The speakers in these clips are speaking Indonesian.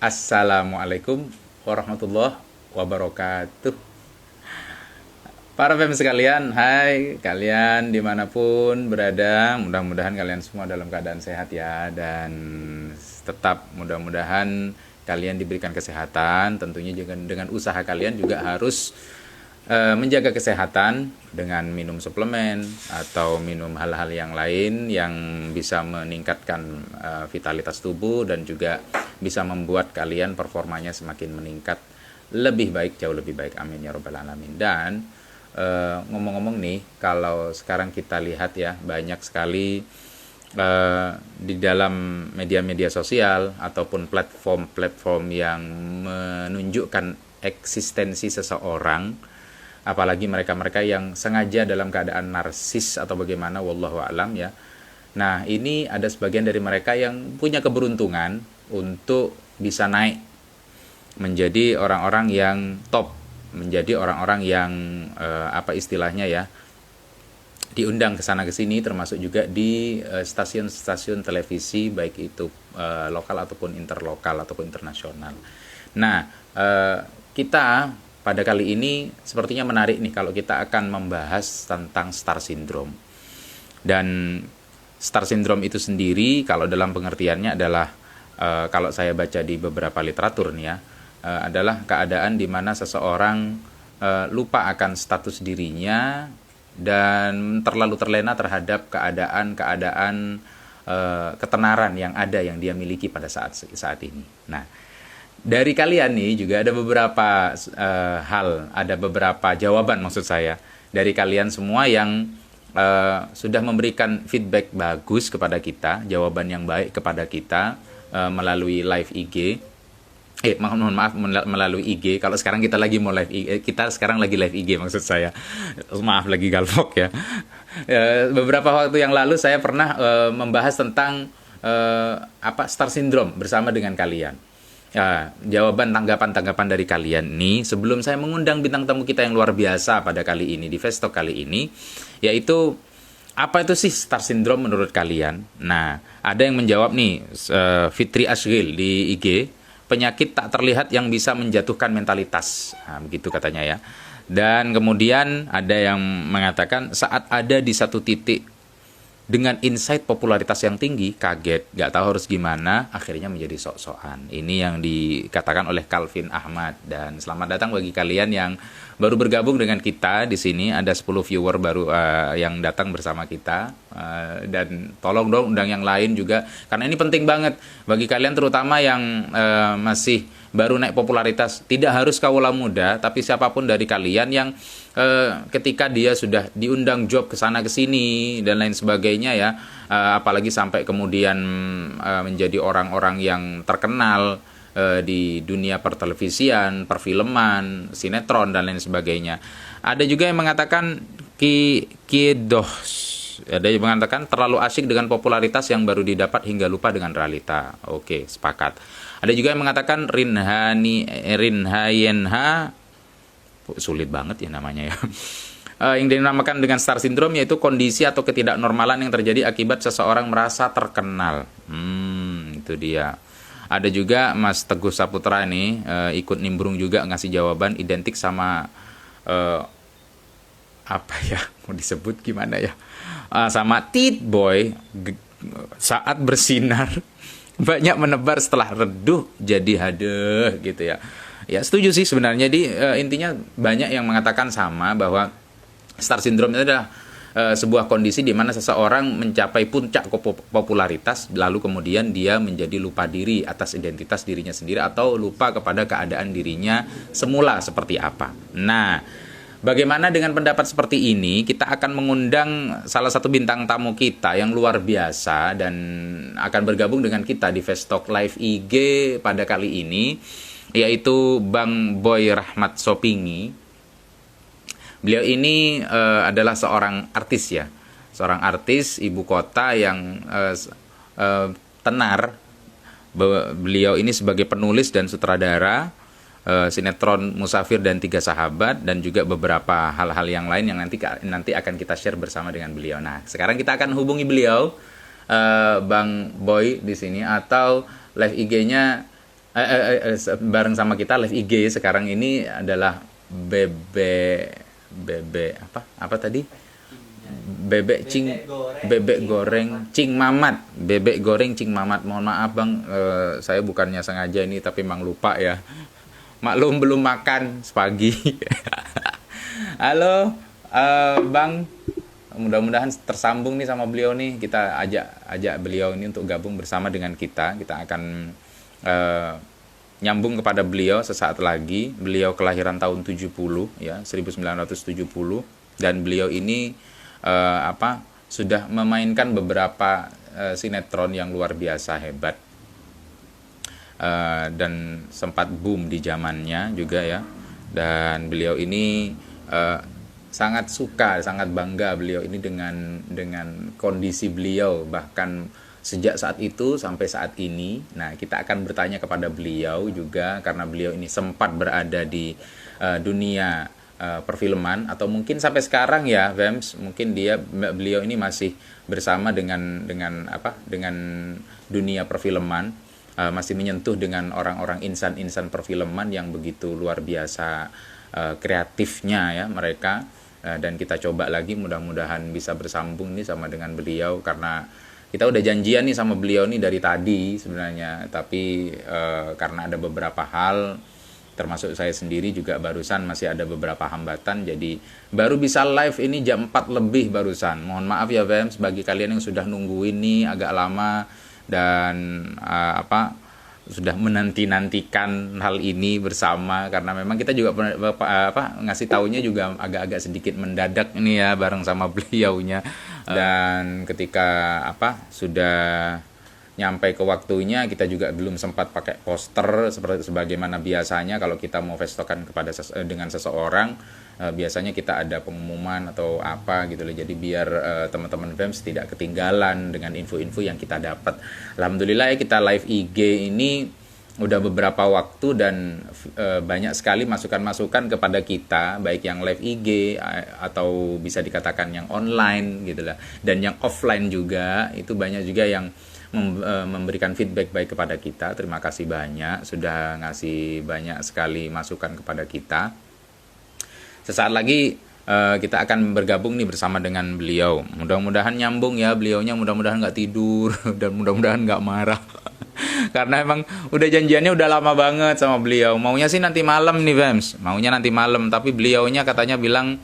Assalamualaikum warahmatullahi wabarakatuh. Para fam sekalian, hai kalian dimanapun berada, mudah-mudahan kalian semua dalam keadaan sehat ya. Dan tetap mudah-mudahan kalian diberikan kesehatan. Tentunya dengan usaha kalian juga harus menjaga kesehatan dengan minum suplemen atau minum hal-hal yang lain yang bisa meningkatkan vitalitas tubuh dan juga bisa membuat kalian performanya semakin meningkat lebih baik, jauh lebih baik. Amin ya robbal alamin. Dan ngomong-ngomong nih, kalau sekarang kita lihat ya, banyak sekali di dalam media-media sosial ataupun platform-platform yang menunjukkan eksistensi seseorang, apalagi mereka-mereka yang sengaja dalam keadaan narsis atau bagaimana, wallahu alam ya. Nah, ini ada sebagian dari mereka yang punya keberuntungan untuk bisa naik menjadi orang-orang yang top, menjadi orang-orang yang apa istilahnya ya, diundang ke sana ke sini, termasuk juga di stasiun-stasiun televisi baik itu lokal ataupun interlokal ataupun internasional. Nah, kita pada kali ini sepertinya menarik nih kalau kita akan membahas tentang star syndrome. Dan star syndrome itu sendiri kalau dalam pengertiannya adalah kalau saya baca di beberapa literatur nih ya, adalah keadaan di mana seseorang lupa akan status dirinya dan terlalu terlena terhadap keadaan-keadaan ketenaran yang ada yang dia miliki pada saat ini. Nah, dari kalian nih juga ada beberapa ada beberapa jawaban maksud saya dari kalian semua yang sudah memberikan feedback bagus kepada kita, jawaban yang baik kepada kita melalui live IG. Mohon maaf, melalui IG. Kalau sekarang kita lagi mau live IG, kita sekarang lagi live IG maksud saya. Maaf lagi galvok ya. Beberapa waktu yang lalu saya pernah membahas tentang star syndrome bersama dengan kalian. Ya, jawaban tanggapan-tanggapan dari kalian nih sebelum saya mengundang bintang tamu kita yang luar biasa pada kali ini di Vestok kali ini, yaitu apa itu sih star syndrome menurut kalian? Nah, ada yang menjawab nih, Fitri Ashril di IG, penyakit tak terlihat yang bisa menjatuhkan mentalitas. Nah, begitu katanya ya. Dan kemudian ada yang mengatakan saat ada di satu titik dengan insight popularitas yang tinggi, kaget, nggak tahu harus gimana, akhirnya menjadi sok-sokan. Ini yang dikatakan oleh Calvin Ahmad. Dan selamat datang bagi kalian yang baru bergabung dengan kita di sini. Ada 10 viewer baru yang datang bersama kita. Dan tolong dong undang yang lain juga, karena ini penting banget bagi kalian terutama yang masih baru naik popularitas. Tidak harus kaula muda, tapi siapapun dari kalian yang ketika dia sudah diundang job ke sana ke sini dan lain sebagainya ya, apalagi sampai kemudian menjadi orang-orang yang terkenal di dunia pertelevisian, perfilman, sinetron dan lain sebagainya. Ada juga yang mengatakan ada yang mengatakan terlalu asyik dengan popularitas yang baru didapat hingga lupa dengan realita. Oke, sepakat. Ada juga yang mengatakan Rinhayenha, sulit banget ya namanya ya. Yang dinamakan dengan star syndrome yaitu kondisi atau ketidaknormalan yang terjadi akibat seseorang merasa terkenal. Itu dia. Ada juga Mas Teguh Saputra ini ikut nimbrung juga ngasih jawaban identik sama apa ya, mau disebut gimana ya, sama Tit Boy, saat bersinar banyak menebar, setelah redup jadi hadeh gitu ya. Ya setuju sih sebenarnya. Intinya banyak yang mengatakan sama bahwa star syndrome itu adalah sebuah kondisi di mana seseorang mencapai puncak popularitas lalu kemudian dia menjadi lupa diri atas identitas dirinya sendiri atau lupa kepada keadaan dirinya semula seperti apa. Nah, bagaimana dengan pendapat seperti ini? Kita akan mengundang salah satu bintang tamu kita yang luar biasa dan akan bergabung dengan kita di Vestok Live IG pada kali ini, yaitu Bang Boy Rahmat Sopingi. Beliau ini adalah seorang artis ya, seorang artis ibu kota yang tenar. Beliau ini sebagai penulis dan sutradara sinetron Musafir dan Tiga Sahabat dan juga beberapa hal-hal yang lain yang nanti akan kita share bersama dengan beliau. Nah, sekarang kita akan hubungi beliau, Bang Boy di sini, atau live IG-nya bareng sama kita live IG sekarang ini adalah bebek apa tadi, bebek cing bebek goreng cing mamat, bebek goreng cing mamat. Mohon maaf bang, saya bukannya sengaja ini tapi emang lupa ya, maklum belum makan sepagi. Halo bang, mudah-mudahan tersambung nih sama beliau nih. Kita ajak beliau ini untuk gabung bersama dengan kita. Kita akan nyambung kepada beliau sesaat lagi. Beliau kelahiran tahun 70 ya, 1970, dan beliau ini sudah memainkan beberapa sinetron yang luar biasa hebat, dan sempat boom di zamannya juga ya. Dan beliau ini sangat suka, sangat bangga beliau ini dengan kondisi beliau, bahkan sejak saat itu sampai saat ini. Nah, kita akan bertanya kepada beliau juga karena beliau ini sempat berada di dunia perfilman, atau mungkin sampai sekarang ya, Vems, mungkin beliau ini masih bersama dengan dunia perfilman, masih menyentuh dengan orang-orang insan-insan perfilman yang begitu luar biasa kreatifnya ya mereka. Dan kita coba lagi, mudah-mudahan bisa bersambung nih sama dengan beliau, karena kita udah janjian nih sama beliau nih dari tadi sebenarnya, tapi karena ada beberapa hal, termasuk saya sendiri juga barusan masih ada beberapa hambatan, jadi baru bisa live ini jam 4 lebih barusan. Mohon maaf ya Vems, bagi kalian yang sudah nungguin nih agak lama dan sudah menanti-nantikan hal ini bersama, karena memang kita juga ngasih taunya juga agak-agak sedikit mendadak ini ya bareng sama beliaunya. Dan ketika sudah nyampe ke waktunya, kita juga belum sempat pakai poster seperti sebagaimana biasanya. Kalau kita mau festokan dengan seseorang, biasanya kita ada pengumuman atau apa gitu loh. Jadi biar teman-teman Vems tidak ketinggalan dengan info-info yang kita dapat. Alhamdulillah ya, kita live IG ini udah beberapa waktu dan banyak sekali masukan-masukan kepada kita, baik yang live IG atau bisa dikatakan yang online gitu lah, dan yang offline juga. Itu banyak juga yang memberikan feedback baik kepada kita. Terima kasih banyak, sudah ngasih banyak sekali masukan kepada kita. Sesaat lagi kita akan bergabung nih bersama dengan beliau. Mudah-mudahan nyambung ya beliaunya, mudah-mudahan nggak tidur dan mudah-mudahan nggak marah. Karena emang udah janjiannya udah lama banget sama beliau. Maunya sih nanti malam nih Vems, maunya nanti malam, tapi beliaunya katanya bilang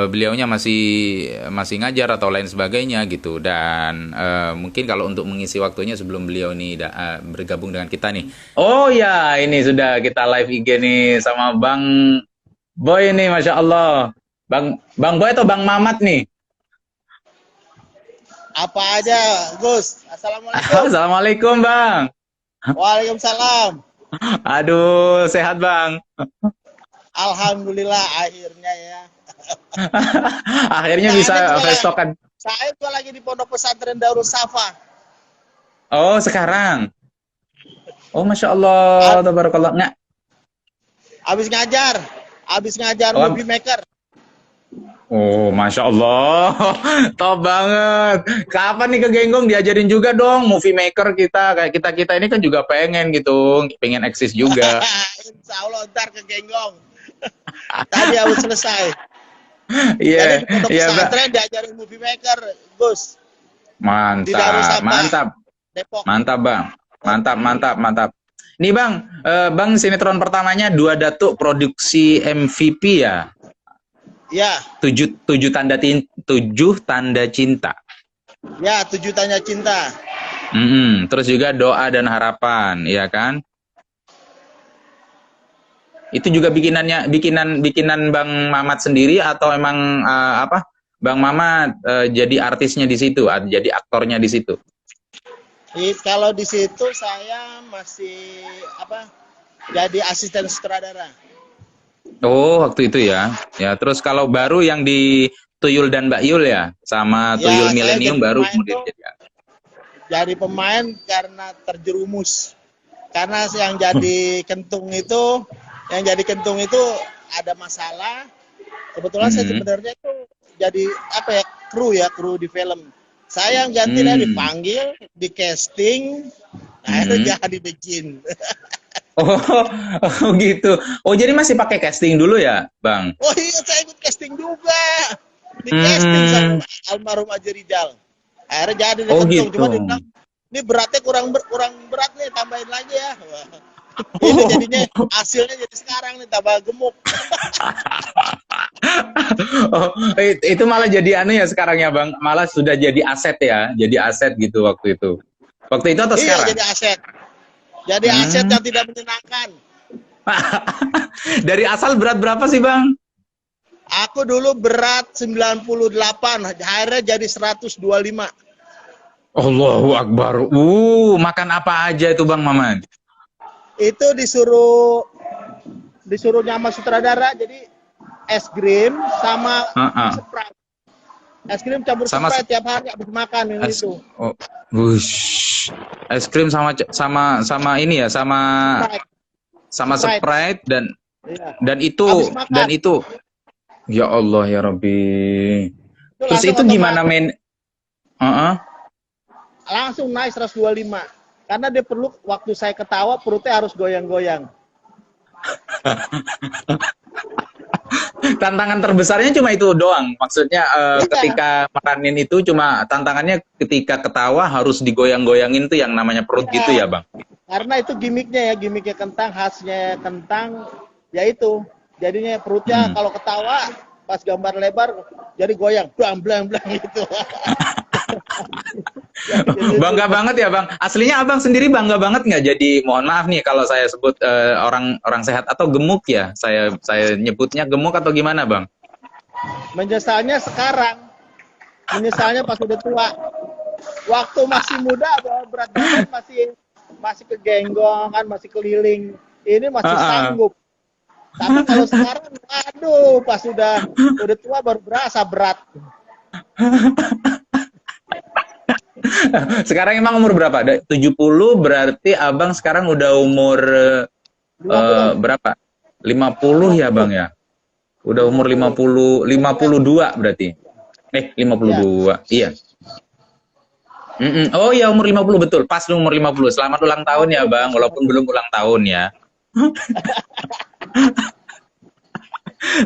beliaunya masih ngajar atau lain sebagainya gitu. Dan mungkin kalau untuk mengisi waktunya sebelum beliau nih bergabung dengan kita nih. Oh ya, ini sudah kita live IG nih sama Bang Boy nih, Masya Allah. Bang Boy atau Bang Mamat nih? Apa aja, Gus? Assalamualaikum. Assalamualaikum Bang. Waalaikumsalam. Aduh, sehat Bang? Alhamdulillah akhirnya ya. Akhirnya bisa festokan. Saya juga lagi di Pondok Pesantren Darus Safa. Oh, sekarang. Oh, Masya Allah, tabarakallah. Nggak. Habis ngajar movie maker. Oh, Masya Allah. Top banget. Kapan nih ke Genggong diajarin juga dong movie maker kita. Kayak kita ini kan juga pengen gitu. Pengen eksis juga. Insya Allah ntar ke Genggong. Tadi harus selesai. Iya. Jadi di Pondok Pesantren diajarin movie maker, Gus. Mantap. Depok. Mantap, Bang. Mantap. Nih, Bang. Bang sinetron pertamanya Dua Datuk produksi MVP ya? Ya. 7 tanda cinta. Ya, 7 tanda cinta. Terus juga Doa dan Harapan, ya kan? Itu juga bikinan Bang Mamat sendiri atau emang Bang Mamat jadi artisnya di situ, jadi aktornya di situ? Kalau di situ saya masih jadi asisten sutradara. Oh, waktu itu ya. Ya, terus kalau baru yang di Tuyul dan Mbak Yul ya, sama Tuyul Milenium baru kemudian jadi pemain karena terjerumus. Karena yang jadi kentung itu ada masalah. Kebetulan saya sebenarnya itu jadi kru di film. Saya yang gantinya dipanggil, di casting, Akhirnya jadi bikin. Oh, oh gitu. Oh, jadi masih pakai casting dulu ya, Bang? Oh iya, saya ikut casting juga. Di casting sama Hmm. almarhum Aji Rijal. Akhirnya jadi deh Oh kentung. gitu. Cuma dia bilang, ini beratnya kurang berat nih, tambahin lagi ya. Wah. Ini jadinya hasilnya jadi sekarang nih tambah gemuk. Oh, itu malah jadi anu ya sekarang ya, Bang. Malah sudah jadi aset ya, jadi aset gitu waktu itu. Waktu itu atau Iya, sekarang? jadi aset. Jadi aset Hmm. yang tidak menyenangkan. Dari asal berat berapa sih, Bang? Aku dulu berat 98, akhirnya jadi 125. Allahu Akbar. Makan apa aja itu, Bang Maman? Itu disuruh nyama sutradara, jadi es krim sama Heeh. Sprite. Es krim campur Sama Sprite tiap hari habis makan yang es itu. oh, wush. Es krim sama ini ya, sama Sprite, sama Sprite. Sprite Iya. dan Habis itu makan. ya Allah ya Rabbi. Itu Terus langsung itu gimana otomatis men? Heeh. langsung naik 125. Karena dia perlu waktu saya ketawa perutnya harus goyang-goyang. Tantangan terbesarnya cuma itu doang. Maksudnya Iya, ketika makanin itu cuma tantangannya ketika ketawa harus digoyang-goyangin tuh yang namanya perut gitu iya. ya, Bang. Karena itu gimmicknya kentang, khasnya kentang, ya itu. Jadinya perutnya Hmm. kalau ketawa pas gambar lebar jadi goyang, blang blang blang gitu. Jadi itu. Bangga banget ya, Bang. Aslinya Abang sendiri bangga banget nggak jadi, mohon maaf nih kalau saya sebut orang orang sehat atau gemuk ya. Saya nyebutnya gemuk atau gimana, Bang? Menyesalnya sekarang, menyesalnya pas udah tua. Waktu masih muda berat badan masih kegenggongan, masih keliling. Ini masih Ah, sanggup. Tapi kalau sekarang, aduh, pas udah tua baru berasa berat. sekarang emang umur berapa? 70 berarti Abang sekarang udah umur 50, berapa? 50 ya, 50, Bang ya? Udah umur 50. 50, 52 berarti. Ya, 52. Iya. Oh ya, umur 50 betul. Pas lu umur 50. Selamat ulang tahun ya, 50 Bang. pas Walaupun 50. belum ulang tahun ya.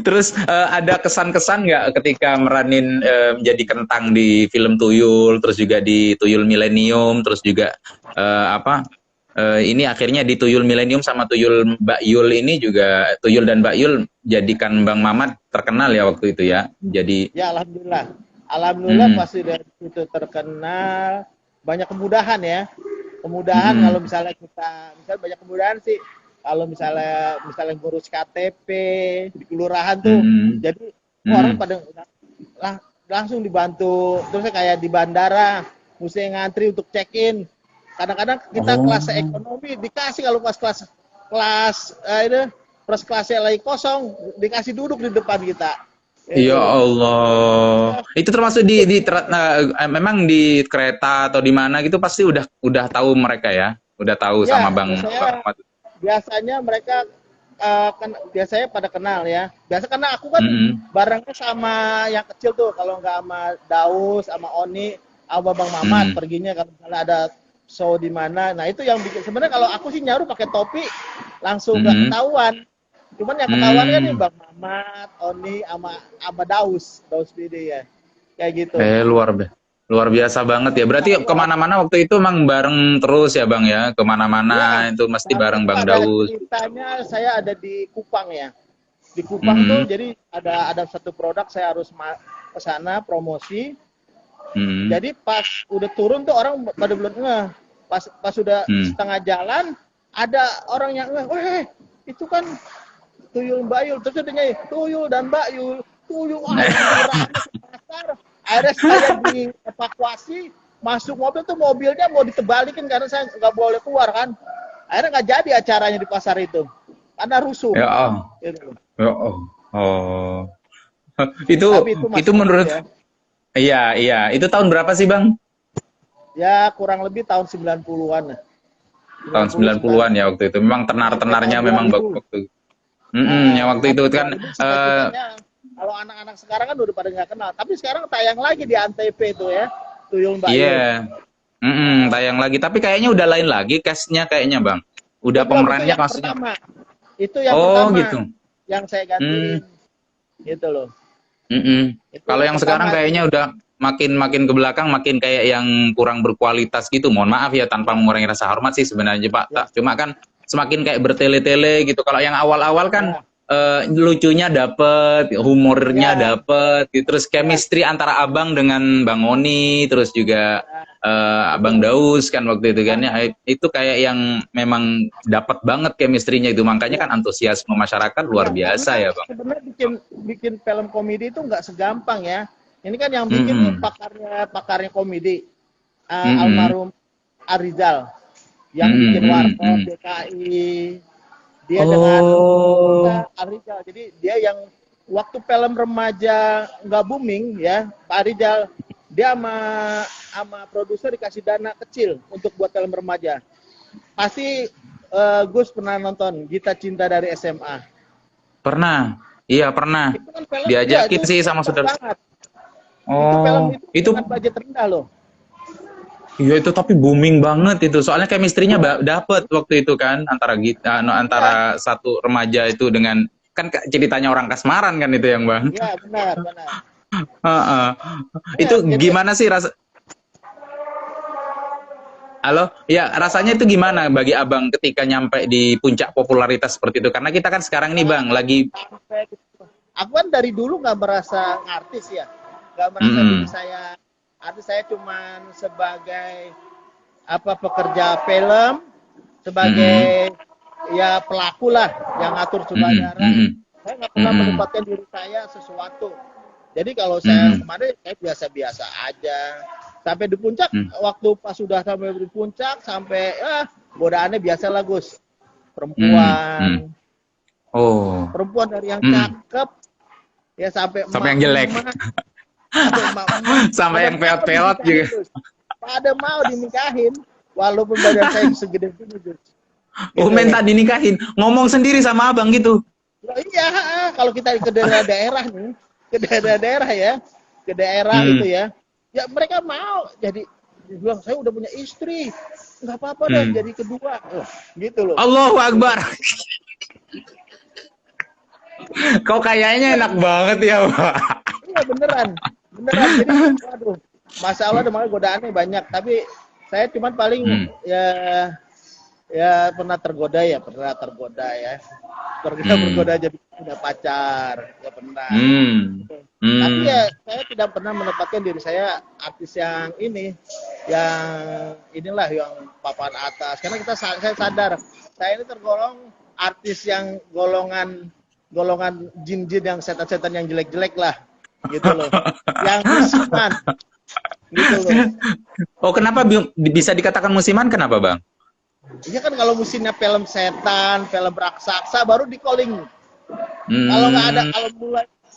Terus ada kesan-kesan nggak ketika meranin menjadi kentang di film Tuyul, terus juga di Tuyul Milenium, terus juga apa? Ini akhirnya di Tuyul Milenium sama Tuyul Mbak Yul ini juga Tuyul dan Mbak Yul jadikan Bang Mamat terkenal ya waktu itu ya. Jadi, Ya, alhamdulillah. Alhamdulillah mm, pasti dari itu terkenal, banyak kemudahan ya. Kemudahan kalau mm, misalnya banyak kemudahan sih. Kalau misalnya ngurus KTP di kelurahan tuh, mm, jadi orang mm, pada langsung dibantu. Terus kayak di bandara, mesti ngantri untuk check-in. Kadang-kadang kita kelas oh, ekonomi dikasih kalau pas kelas kelas ini pas kelasnya lagi kosong dikasih duduk di depan kita. ya Itu. Allah. Itu termasuk memang di kereta atau di mana gitu pasti udah tahu mereka ya. Udah tahu sama Ya, Bang Mamat. biasanya mereka biasanya pada kenal ya. Biasa karena aku kan Mm-mm. barengnya sama yang kecil tuh, kalau nggak sama Daus, sama Oni, sama Bang Mamat Mm. perginya kalau misalnya ada show di mana. Nah itu yang bikin sebenarnya kalau aku sih nyaru pakai topi langsung nggak Mm. ketahuan. Cuman yang ketahuan kan nih Mm. Bang Mamat, Oni, sama Daus BD ya, kayak gitu. Luar biasa banget ya. Berarti kemana-mana waktu itu emang bareng terus ya Bang ya. Ya, Kemana-mana itu mesti sampai bareng itu Bang ada Daus. ceritanya saya ada di Kupang ya. Di Kupang tuh Mm. jadi ada satu produk saya harus ke sana promosi. Mm. Jadi pas udah turun tuh orang pada belum ngeh. Pas udah Mm. setengah jalan ada orang yang ngeh, "Weh, itu kan Tuyul Mbak Yul." Terus dia nyanyi, "Tuyul dan Mbak Yul." Tuyul, wah itu rame pasar. Akhirnya saya dievakuasi, masuk mobil tuh mobilnya mau ditebalikin karena saya nggak boleh keluar kan. Akhirnya nggak jadi acaranya di pasar itu karena rusuh. Ya Allah. Gitu. Ya Allah. Oh. Itu Tapi itu itu masih ingat menurut ya. iya, iya. Itu tahun berapa sih, Bang? Ya kurang lebih tahun 90-an. Tahun 90 90-an ya waktu itu. Memang sampai tahun tenar-tenarnya memang 2000. waktu. Yang waktu itu Sampai kan 2000 cita-citanya kalau anak-anak sekarang kan udah pada nggak kenal. Tapi sekarang tayang lagi di Antv itu ya, Tuyul Mbak iya. Yul. Tayang lagi. Tapi kayaknya udah lain lagi cast-nya kayaknya, Bang. Udah Belum, itu pemerannya yang maksudnya. pertama. Itu yang Oh, pertama gitu. yang saya Hmm. gantiin. Gitu loh. Itu Kalau yang sekarang pertama kayaknya di udah makin ke belakang makin kayak yang kurang berkualitas gitu. Mohon maaf ya tanpa mengurangi rasa hormat sih sebenarnya Pak. ya, Cuma kan semakin kayak bertele-tele gitu. Kalau yang awal-awal kan ya, lucunya dapet, humornya ya, dapet, gitu. Terus ya, chemistry antara Abang dengan Bang Oni, terus juga ya, Abang betul. Daus kan waktu itu kan ya. Ah, Itu kayak yang memang dapat banget chemistry-nya itu. Makanya ya. kan antusiasme masyarakat luar Iya, biasa karena ya Bang. sebenarnya bikin bikin film komedi itu nggak segampang ya. Ini kan yang bikin nih Mm-mm. pakarnya komedi, Mm-mm. almarhum Arizal yang Mm-mm. bikin Warkop, Mm-mm. DKI, dia dengan Oh, Arizal. Jadi dia yang waktu film remaja nggak booming ya, Pak Arizal dia sama produser dikasih dana kecil untuk buat film remaja. Pasti Gus pernah nonton Gita Cinta dari SMA. pernah. Iya, pernah. Itu kan film, ya Diajakin itu sih sama cocok saudara. banget. Itu film Oh, itu itu dengan budget rendah loh. iya itu tapi booming banget itu. Soalnya chemistry-nya Iya, dapet waktu itu kan antara kita iya, antara satu remaja itu dengan kan ceritanya orang kasmaran kan itu yang Bang. iya benar, benar. Heeh. Iya, Itu jadi gimana sih rasa Halo? Ya, rasanya itu gimana bagi Abang ketika nyampe di puncak popularitas seperti itu? Karena kita kan sekarang nih Bang lagi sampai aku kan dari dulu nggak merasa artis ya, nggak merasa diri mm-mm, saya artis. Saya cuman sebagai pekerja film, mm-mm, sebagai ya pelaku lah yang ngatur mm-mm, sutradara. mm-mm, Saya nggak pernah mm-mm, menempatkan diri saya sesuatu. Jadi kalau saya mm-mm, kemarin saya biasa-biasa aja. Sampai di puncak, waktu pas sudah sampai di puncak, sampai godaannya biasa lah Gus. mm-mm, mm-mm. Perempuan, Oh, perempuan dari yang mm. cakep ya sampai Sampai yang jelek, emak-emak, sampai emak-emak sampai pada yang mau peot-peot dinikahin juga. Gus. Pada mau dinikahin walaupun badan saya segede gini Gus. Oh, Gitu loh. minta dinikahin, ngomong sendiri sama abang gitu. Loh, iya, kalau kita ke daerah-daerah nih, ke daerah-daerah ya, ke daerah itu Hmm, ya mereka mau jadi dia bilang saya udah punya istri, nggak apa-apa deh hmm. jadi kedua, gitu loh. Allahu Akbar. Kok kayaknya enak banget ya, Pak? Iya beneran, beneran. Jadi, waduh, masya Allah, demang godaannya banyak. Tapi saya cuman paling Hmm, ya pernah tergoda ya. Pernah hmm, bergoda jadi punya pacar, ya pernah. hmm, Tapi hmm. ya saya tidak pernah menempatkan diri saya artis yang yang inilah yang papan atas. Karena saya sadar saya ini tergolong artis yang golongan jin-jin yang setan-setan yang jelek-jelek lah, gitu loh. Yang musiman, gitu loh. Oh, kenapa bisa dikatakan musiman? Kenapa, Bang? Iya kan kalau musimnya film setan, film raksasa baru di calling. Kalau nggak ada, Hmm,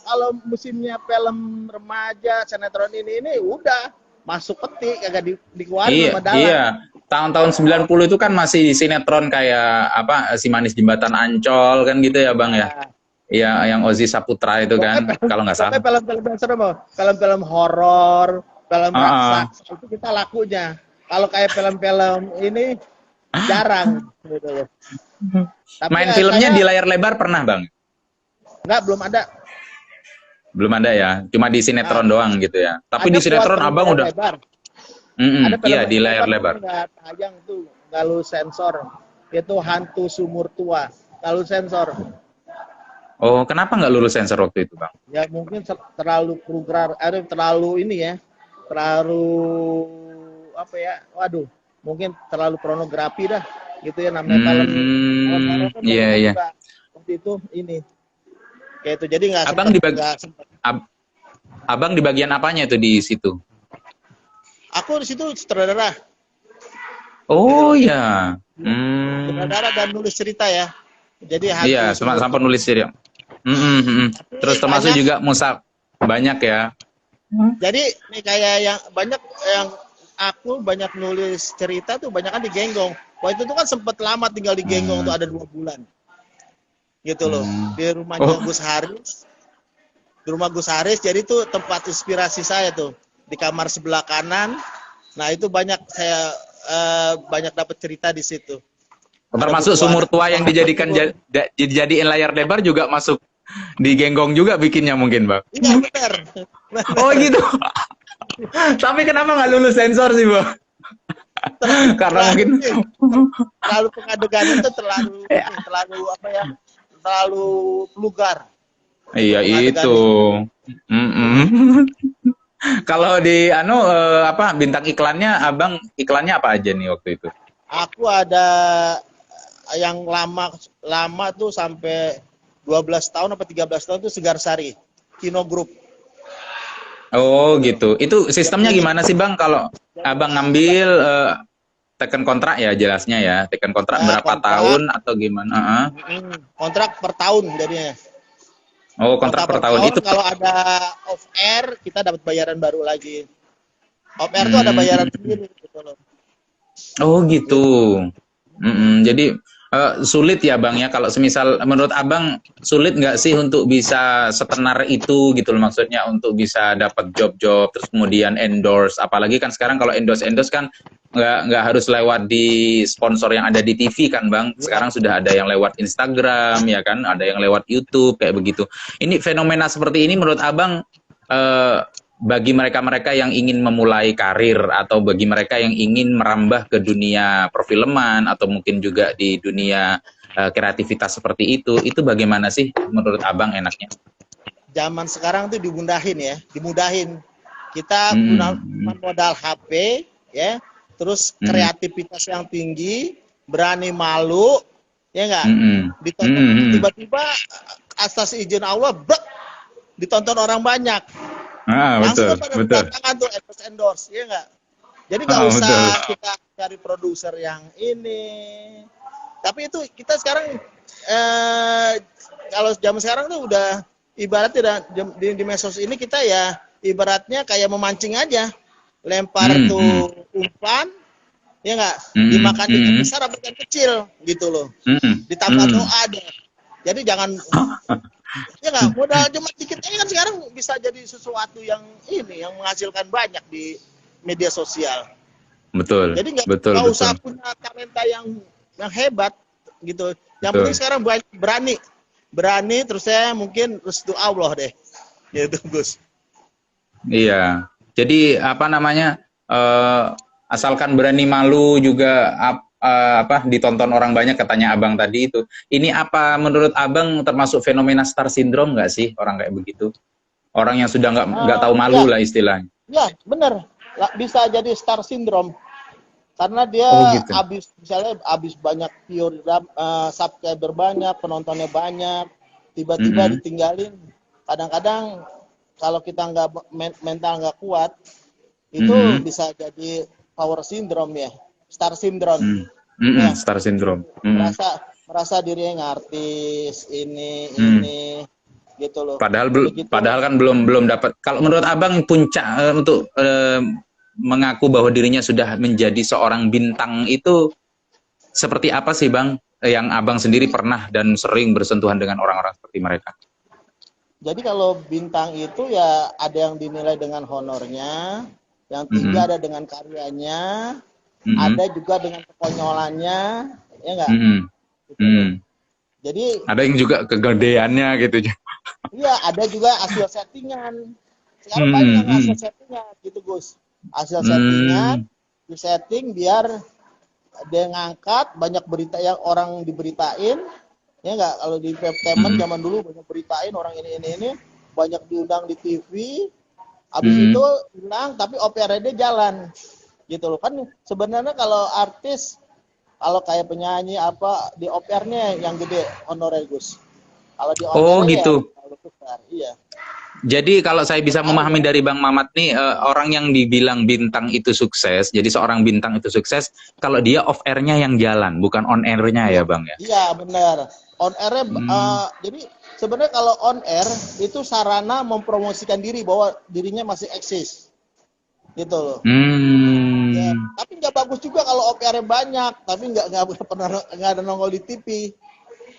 kalau musimnya film remaja, sinetron ini udah masuk peti kagak dikeluarin iya, sama dalang. iya. Tahun-tahun 90 itu kan masih sinetron kayak apa Si Manis Jembatan Ancol kan gitu ya, Bang ya. Nah, Iya, yang Ozi Saputra itu kan kalau nggak salah. pokoknya film-film yang serem, film-film horor, film Heeh. raksasa itu kita lakunya. Kalau kayak film-film ini jarang gitu loh. Tapi Main ya filmnya saya di layar lebar pernah, Bang? belum ada. Belum ada ya, cuma di Nah, sinetron doang gitu ya. Tapi ada di buat sinetron film abang layar udah, lebar. Ada film iya di layar layar lebar tapi lebar. nggak tayang tuh, nggak lu sensor. Itu Hantu Sumur Tua, nggak lu sensor. Oh, kenapa nggak lulus sensor waktu itu, Bang? Ya mungkin terlalu vulgar, terlalu ini ya, terlalu apa ya, waduh, mungkin terlalu pornografi dah, gitu ya namanya film. Kalau horor kan Iya banyak iya. juga waktu itu ini, kayak itu. Jadi Abang di nggak sempet. abang di bagian apanya itu di situ? Aku di situ sutradara, gitu Oh loh. ya, hmm, Sutradara dan nulis cerita ya. Jadi iya, Hantu sama Sumur sampai Tua. nulis jadi. Terus Tapi termasuk banyak. juga musab banyak ya. Jadi nih kayak yang banyak yang aku banyak nulis cerita tuh banyak kan di Genggong. Wah itu tuh kan sempet lama tinggal di Genggong tuh Hmm, ada 2 bulan gitu loh. hmm. Di rumahnya Oh, Gus Haris. Di rumah Gus Haris jadi tuh tempat inspirasi saya tuh. Di kamar sebelah kanan Nah itu banyak saya banyak dapat cerita di situ. Ada Termasuk buku sumur anak tua yang dijadikan dijadiin layar lebar juga masuk digenggong juga bikinnya mungkin, Bang. iya benar. Oh Benar. gitu. Tapi kenapa nggak lulus sensor sih, Bang? Karena Terlalu mungkin ini, terlalu pengadegannya itu terlalu apa ya? Terlalu vulgar iya itu. pengadegannya. Kalau di apa bintang iklannya, Abang iklannya apa aja nih waktu itu? Aku ada yang lama tuh sampai 12 tahun apa 13 tahun tuh Segar Sari, Kino Group. Oh gitu. Itu sistemnya Jadi gimana sih, Bang? Kalau Abang ngambil teken kontrak ya jelasnya ya. Teken kontrak ya berapa kontrak, tahun atau gimana? Heeh. kontrak per tahun jadinya. Oh, kontrak Kontrak per per tahun tahun itu. kalau ada off air kita dapat bayaran baru lagi. Off air tuh ada Hmm. bayaran sendiri gitu loh. Oh gitu. Gitu. Jadi sulit ya Bang ya. Kalau semisal menurut Abang sulit nggak sih untuk bisa setenar itu gitu loh, maksudnya untuk bisa dapat job-job terus kemudian endorse. Apalagi kan sekarang kalau endorse kan nggak harus lewat di sponsor yang ada di TV kan Bang. Ya, Sekarang sudah ada yang lewat Instagram ya kan, ada yang lewat YouTube kayak begitu. Ini fenomena seperti ini menurut Abang eh, bagi mereka-mereka yang ingin memulai karir atau bagi mereka yang ingin merambah ke dunia perfilman atau mungkin juga di dunia kreativitas seperti itu bagaimana sih menurut Abang enaknya? zaman sekarang tuh dimudahin. Kita Hmm, gunakan modal HP ya, terus hmm, kreativitas yang tinggi, berani malu, ya enggak? hmm, hmm, Ditonton hmm, hmm. tiba-tiba atas izin Allah, ditonton orang banyak. Ah Langsung betul pada betul. mendatangkan tuh endorse, ya enggak? Jadi nggak Ah usah betul. kita cari produser yang ini. Tapi itu kita sekarang kalau zaman sekarang tuh udah ibarat tidak di medsos ini kita ya ibaratnya kayak memancing aja. Lempar Hmm, hmm, tuh umpan, ya enggak? hmm, Dimakan ikan hmm, besar apa ikan kecil gitu loh. hmm, Ditambah hmm. doa deh. Jadi jangan ya nggak modal cuma dikit ini kan sekarang bisa jadi sesuatu yang ini yang menghasilkan banyak di media sosial. Betul Jadi betul nggak betul usah punya talenta yang hebat gitu. Yang penting betul. sekarang berani terus saya mungkin restu Allah deh. Gitu Gus. Iya. Jadi apa namanya? Asalkan berani malu juga apa ditonton orang banyak katanya Abang tadi itu. Ini apa menurut Abang termasuk fenomena star syndrome nggak sih orang kayak begitu? Orang yang sudah nggak tahu malu Ya, lah istilahnya. ya benar. Bisa jadi star syndrome karena dia Oh gitu. misalnya habis banyak viewer, subscriber banyak, penontonnya banyak, tiba-tiba Mm-mm. ditinggalin. Kadang-kadang kalau kita nggak mental nggak kuat, itu Mm-mm. bisa jadi power syndrome ya, star syndrome. Mm. Mm-mm. Ya, Star syndrome. Mm. merasa dirinya ngartis Mm. ini gitu loh. Padahal Begitu. padahal kan belum dapat. Kalau menurut Abang puncak untuk mengaku bahwa dirinya sudah menjadi seorang bintang itu seperti apa sih Bang? Yang Abang sendiri pernah dan sering bersentuhan dengan orang-orang seperti mereka. Jadi kalau bintang itu ya ada yang dinilai dengan honornya, yang Mm-mm. tiga ada dengan karyanya, Mm-mm. ada juga dengan kekonyolannya, ya enggak? Mm-mm. Gitu loh. Mm. Jadi Ada yang juga kegedeannya gitu. iya ada juga hasil settingan. Sekarang Hmm, banyak hasil hmm, settingan gitu Gus. Hasil settingan, hmm, di setting biar dia ngangkat banyak berita yang orang diberitain, ya enggak? Kalau di entertainment hmm, zaman dulu banyak beritain orang ini, banyak diundang di TV, habis itu hmm. hilang tapi OPR dia jalan gitu loh. Kan sebenarnya kalau artis kalau kayak penyanyi apa di OPR-nya yang gede honorer Gus. Kalau di Oh ownernya ya gitu. terlalu besar. Iya. Jadi kalau saya bisa Tahu memahami ya. dari Bang Mamat nih, orang yang dibilang bintang itu sukses, jadi seorang bintang itu sukses, kalau dia off air-nya yang jalan, bukan on air-nya Iya. ya Bang ya? Iya benar. On air Hmm. jadi sebenarnya kalau on air itu sarana mempromosikan diri bahwa dirinya masih eksis. Gitu loh. Ya, Hmm. tapi nggak bagus juga kalau OPR banyak, tapi nggak pernah nggak ada nongol di TV.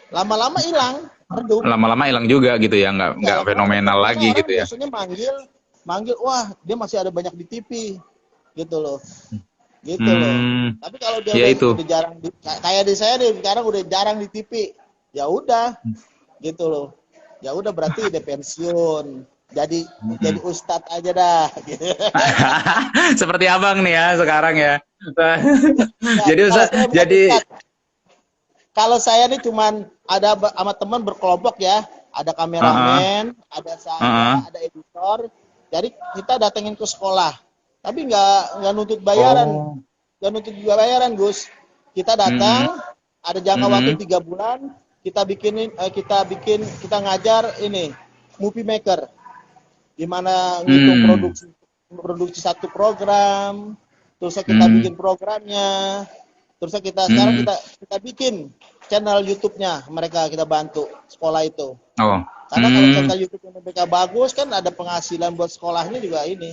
Lama-lama hilang, redup. Lama-lama hilang juga gitu ya, nggak Ya, lama-lama redup fenomenal karena lagi orang gitu ya. biasanya manggil, wah dia masih ada banyak di TV, gitu loh. Gitu loh. Tapi kalau dia Ya itu. udah jarang kayak di saya nih sekarang udah jarang di TV. Ya udah gitu loh. Ya udah berarti udah pensiun. Jadi ustadz aja dah gitu. Seperti abang nih ya sekarang ya. Ya, Jadi kalau saya bukan jadi ustadz. Kalau saya nih cuman ada sama teman berkelompok ya. Ada uh-uh, kameramen, ada saya, uh-uh. ada editor. Jadi kita datengin ke sekolah. Tapi nggak nuntut bayaran. Oh. Nggak nuntut bayaran, Gus. Kita Mm-mm, datang, ada jangka waktu mm-mm, 3 bulan, kita ngajar ini movie maker, di mana ngitung mm, produksi satu program, terus kita mm, bikin programnya, terus sekarang mm. kita bikin channel YouTube-nya, mereka kita bantu sekolah itu. Oh. Karena kalau channel YouTube mereka bagus kan ada penghasilan buat sekolahnya juga ini.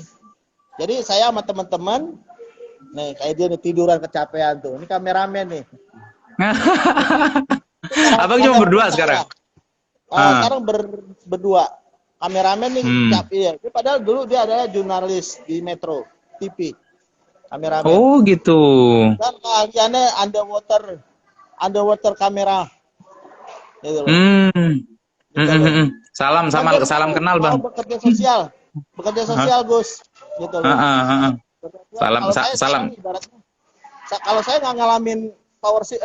Jadi saya sama teman-teman, nih kayak dia nih tiduran kecapean tuh. Ini kameramen nih. Abang cuma berdua sekarang. Sekarang berdua. Kameramen nih ya. Dia padahal dulu dia adalah jurnalis di Metro TV. Kameramen. Oh gitu. Dan keahliannya underwater kamera. Gitu loh. Gitu loh. Salam Dan sama dia salam kenal bang. mau bekerja sosial Gus. Gitu loh. Salam Kalau saya salam. sekarang ibaratnya, kalau saya nggak ngalamin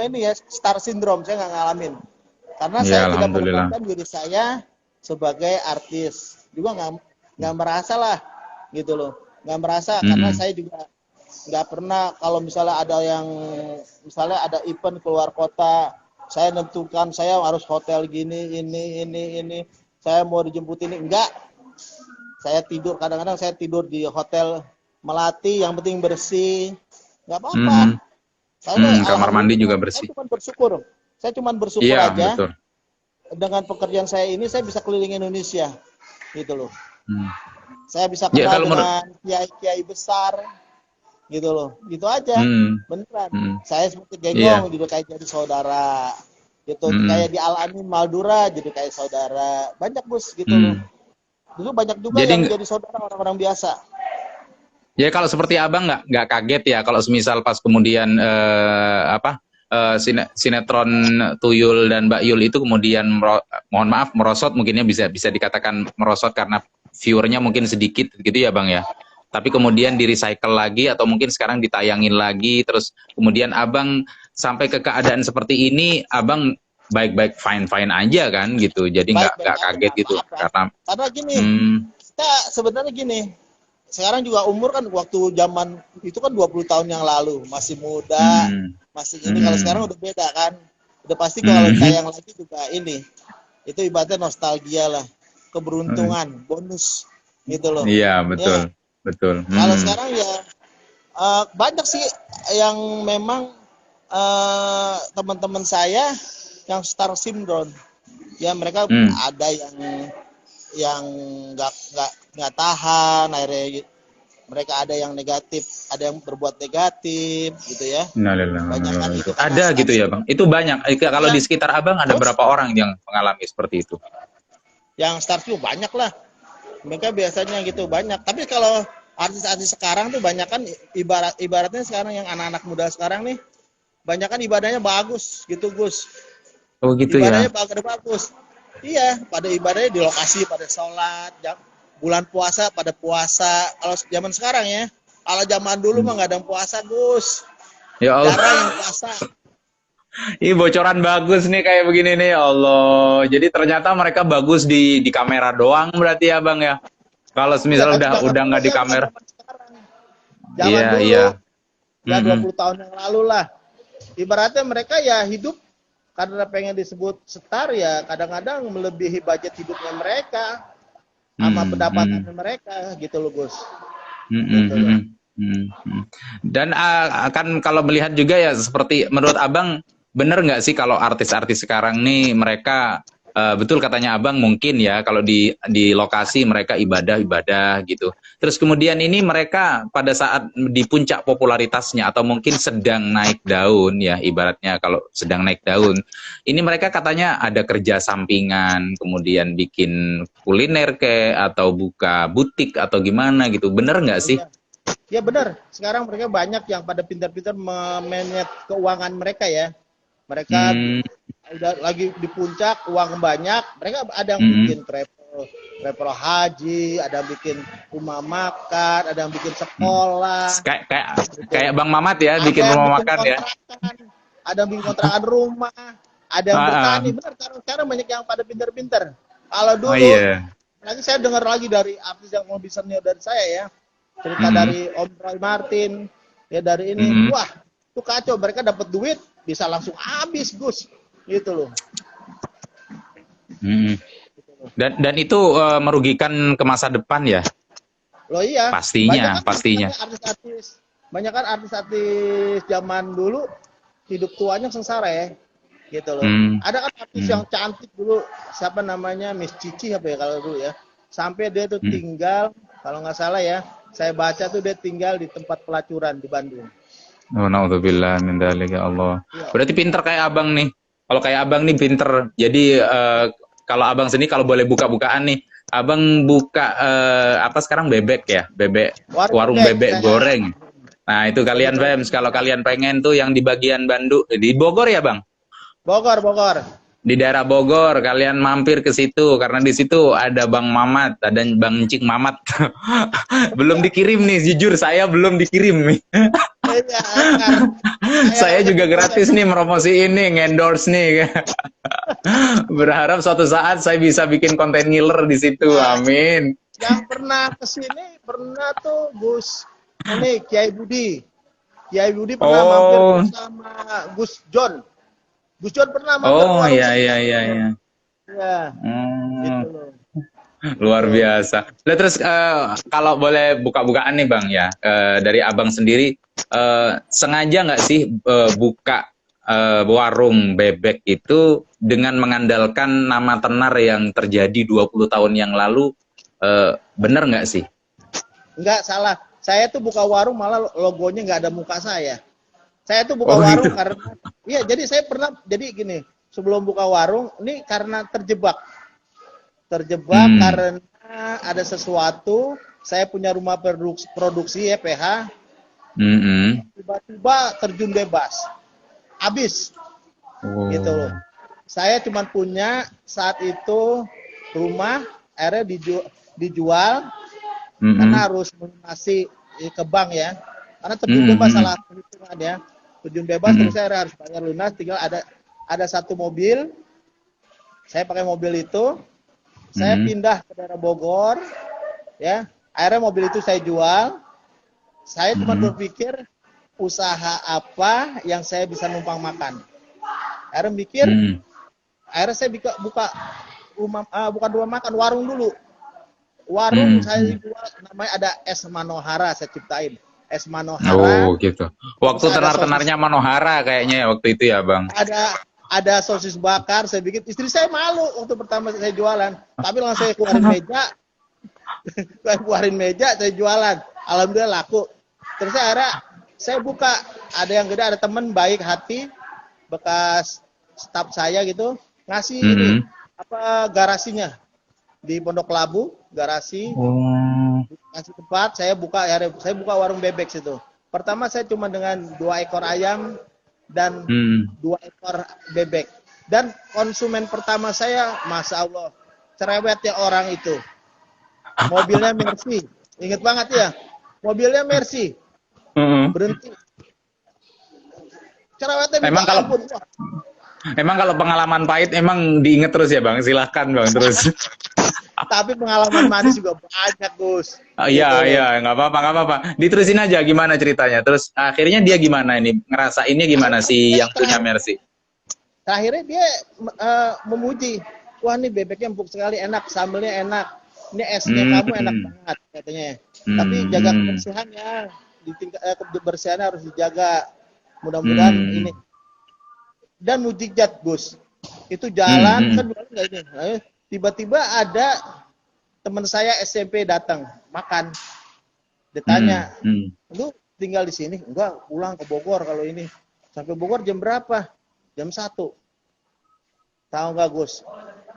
ini ya star syndrome, saya nggak ngalamin. Karena Ya saya tidak alhamdulillah. menempatkan diri saya sebagai artis, juga nggak merasa lah, gitu loh, nggak merasa karena saya juga nggak pernah kalau misalnya ada event keluar kota, saya nentukan saya harus hotel gini, ini, saya mau dijemput ini, enggak. Saya tidur, kadang-kadang saya tidur di hotel Melati, yang penting bersih, nggak apa-apa. Kamar mandi juga bersih. Saya cuma bersyukur Iya aja betul. dengan pekerjaan saya ini, saya bisa keliling Indonesia, gitu loh. Saya bisa Ya, kenal kalau dengan kiai-kiai besar, gitu loh. Gitu aja, beneran. Saya seperti Genggong juga kayak jadi saudara, gitu. Kayak di Al-Amin Maldura jadi kayak saudara. Banyak Bos, gitu loh. Dulu banyak juga Jadi yang jadi saudara orang-orang biasa. ya kalau seperti abang nggak kaget ya kalau semisal pas kemudian sinetron Tuyul dan Mbak Yul itu kemudian mohon maaf merosot, mungkinnya bisa dikatakan merosot karena viewernya mungkin sedikit gitu ya bang ya. Tapi kemudian di recycle lagi atau mungkin sekarang ditayangin lagi, terus kemudian abang sampai ke keadaan seperti ini, abang baik-baik fine-fine aja kan gitu. Jadi nggak kaget gitu karena gini, kita sebenarnya gini. Sekarang juga umur kan waktu zaman itu kan 20 tahun yang lalu, masih muda, masih ini. Kalau sekarang udah beda kan. Udah pasti kalau tayang lagi juga ini. Itu ibaratnya nostalgia lah, keberuntungan, bonus gitu loh. Iya, betul. Ya. Betul. Kalau sekarang ya banyak sih yang memang teman-teman saya yang star syndrome. Ya mereka ada yang nggak tahan, akhirnya mereka ada yang negatif, ada yang berbuat negatif gitu ya. Banyak itu ada gitu ya bang, itu banyak. Kalau di sekitar abang ada berapa orang yang mengalami seperti itu? Yang star syndrome banyak lah, mereka biasanya gitu banyak. Tapi kalau artis-artis sekarang tuh banyak kan ibaratnya sekarang yang anak-anak muda sekarang nih banyak kan ibadahnya bagus gitu Gus. Oh gitu ibadahnya ya. bagus. Iya, pada ibadahnya di lokasi, pada sholat, bulan puasa pada puasa. Kalau zaman sekarang ya, kalau zaman dulu mah nggak ada yang puasa, Gus. Ya Allah. Jarang yang puasa. Ini bocoran bagus nih kayak begini nih, ya Allah. Jadi ternyata mereka bagus di kamera doang berarti ya bang ya. Kalau semisal udah nggak di kamera. Zaman dulu, iya. Ya 20 tahun yang lalu lah. Ibaratnya mereka ya hidup karena pengen disebut star ya kadang-kadang melebihi budget hidupnya mereka sama pendapatan mereka gitu loh Gus. Gitu loh. Dan akan kalau melihat juga ya seperti menurut abang bener nggak sih kalau artis-artis sekarang nih mereka betul katanya abang mungkin ya kalau di lokasi mereka ibadah gitu. Terus kemudian ini mereka pada saat di puncak popularitasnya atau mungkin sedang naik daun ya ibaratnya kalau sedang naik daun. Ini mereka katanya ada kerja sampingan, kemudian bikin kuliner atau buka butik atau gimana gitu. Bener nggak sih? Ya benar, sekarang mereka banyak yang pada pintar-pintar memanage keuangan mereka ya. Mereka Hmm, udah lagi di puncak, uang banyak, mereka ada yang mm-mm. bikin travel haji, ada yang bikin rumah makan, ada yang bikin Mm. sekolah, Kayak kayak kayak gitu. Bang Mamat ya Ada bikin yang rumah bikin makan ya. kontrakan, ada yang bikin kontrakan rumah, ada yang Ah, bertani. ah. Benar, sekarang banyak yang pada pintar-pintar. Kalau Oh dulu, iya. lagi saya dengar lagi dari artis yang lebih senior dari saya ya, cerita Mm-mm. dari Om Roy Martin, ya dari ini, Mm-mm. wah itu kacau, mereka dapat duit bisa langsung habis Gus, gitu loh. Mm-mm. Dan itu merugikan ke masa depan ya, Loh iya, banyak pastinya, kan pastinya. makanya artis-artis, banyak kan artis-artis zaman dulu hidup tuanya sengsara ya, gitu loh. Hmm. Ada kan artis Hmm. yang cantik dulu, siapa namanya, Miss Cici apa ya kalau dulu ya, sampai dia tuh Hmm. tinggal, kalau nggak salah ya, saya baca tuh dia tinggal di tempat pelacuran di Bandung. Oh, naudzubillah min dzalik ya Allah. Iya. Berarti pinter kayak abang nih. Kalau kayak abang nih pinter. Jadi kalau abang sini kalau boleh buka-bukaan nih, abang buka apa sekarang bebek ya, bebek Warung warung bebek bebek saya, goreng. Nah itu bebek kalian goreng. Fems, kalau kalian pengen tuh yang di bagian Bandung, di Bogor ya bang? Bogor, Bogor. Di daerah Bogor, kalian mampir ke situ karena di situ ada Bang Mamat, ada Bang Cik Mamat. Belum dikirim nih, jujur saya belum dikirim nih. Iya, saya Saya juga ketemu saya gratis nih bilang, promosi ini, ngendorse nih. Berharap suatu saat saya bisa bikin konten ngiler di situ. nah, Amin. yang pernah kesini pernah tuh Gus ini Kiai Budi. Kiai Budi pernah mampir Oh, bersama Gus John. Gus John pernah mampir ke oh warung ya saya. ya ya ya. Ya, Hmm, gitu loh. luar Gitu. biasa. Lah terus kalau boleh buka-bukaan nih Bang ya, dari Abang sendiri sengaja nggak sih buka warung bebek itu dengan mengandalkan nama tenar yang terjadi 20 tahun yang lalu, bener nggak sih? Enggak salah. Saya tuh buka warung malah logonya nggak ada muka saya. Saya tuh buka Oh gitu. warung karena iya, jadi saya pernah jadi gini, sebelum buka warung ini karena terjebak. Terjebak Hmm. karena ada sesuatu, saya punya rumah produksi ya PH, Mm-mm. tiba-tiba terjun bebas. Habis gitu Oh. loh. Saya cuma punya saat itu rumah, akhirnya dijual karena Mm-mm. harus melunasi ke bank ya. Karena terjun Mm-mm. bebas Mm-mm. salah perhitungan ya. Terjun bebas terus Mm-mm. saya harus bayar lunas, tinggal ada satu mobil, saya pakai mobil itu, saya Mm-mm. pindah ke daerah Bogor ya. Akhirnya mobil itu saya jual. Saya cuma Mm-mm. berpikir usaha apa yang saya bisa numpang makan. Akhirnya mikir, Mm-mm. akhirnya saya buka rumah, bukan rumah makan, warung dulu. Warung saya Mm-mm. jual, namanya ada Es Manohara, saya ciptain. Es Manohara, Oh gitu. terus Waktu ada sosis, tenar-tenarnya Manohara kayaknya ya waktu itu ya Bang. ada sosis bakar. Saya bikin, istri saya malu waktu pertama saya jualan, tapi langsung saya keluarin meja, saya jualan. Alhamdulillah laku. Terus akhirnya saya buka, ada yang gede, ada temen baik hati, bekas staf saya gitu, ngasih ini Mm-mm. apa garasinya di Pondok Labu, garasi, Oh. ngasih tempat, saya buka warung bebek situ. Pertama saya cuma dengan 2 ekor ayam dan Mm. 2 ekor bebek. Dan konsumen pertama saya, masya Allah, cerewetnya orang itu. Mobilnya Mercy, inget banget ya. Mobilnya Mercy, Mm-mm. berhenti. Cerewetnya minta Emang kalau ampun. Wah, emang kalau pengalaman pahit emang diinget terus ya Bang. Silahkan Bang terus. tapi pengalaman manis juga banyak, Gus. Oh, Gitu iya loh. iya nggak apa-apa nggak apa-apa. Diterusin aja gimana ceritanya. Terus akhirnya dia gimana ini ngerasainnya gimana Akhirnya si yang punya Mercy? terakhirnya dia memuji, wah ini bebeknya empuk sekali, enak, sambelnya enak, ini esnya kamu enak Hmm. banget katanya. Tapi jaga Hmm. kebersihannya, kebersihannya harus dijaga. Mudah-mudahan Hmm. ini. Dan mujizat Gus, itu Hmm. jalan Hmm. kan bukan nggak ini. Tiba-tiba ada teman saya SMP datang makan, Hmm. ditanya, Hmm. lu tinggal di sini? Enggak, pulang ke Bogor kalau ini. Sampai Bogor jam berapa? Jam 1. Tahu nggak Gus?